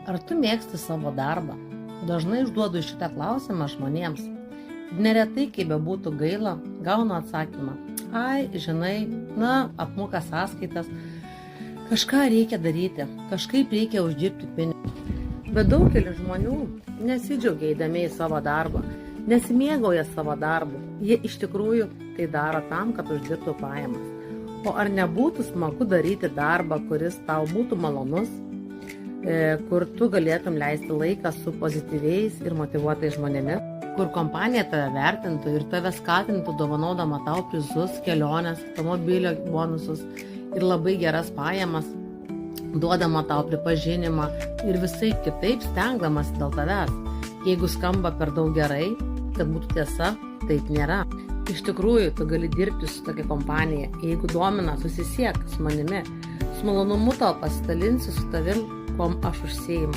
Ar tu mėgsti savo darbą? Dažnai užduodu šitą klausimą žmonėms. Neretai, kaip bebūtų gaila, gaunu atsakymą. Ai, žinai, apmoka sąskaitas, kažką reikia daryti, kažkaip reikia uždirbti pinigus. Bet daugelis žmonių nesidžiaugia eidami į savo darbą, nesimėgauja savo darbu. Jie iš tikrųjų tai daro tam, kad uždirbtų pajamas. O ar nebūtų smagu daryti darbą, kuris tau būtų malonus, kur tu galėtum leisti laiką su pozityviais ir motyvuotais žmonėmis, kur kompanija tave vertintų ir tave skatintų dovanodama tau prizus, keliones, automobilio bonusus ir labai geras pajamas, duodama tau pripažinimą ir visai kitaip stengdamas dėl tavęs. Jeigu skamba per daug gerai, kad būtų tiesa, taip nėra. Iš tikrųjų, tu gali dirbti su tokia kompanija. Jeigu domina, susisiek su manimi. Su malonumu tau pasidalinsiu su tavim, kuom aš užsiimu.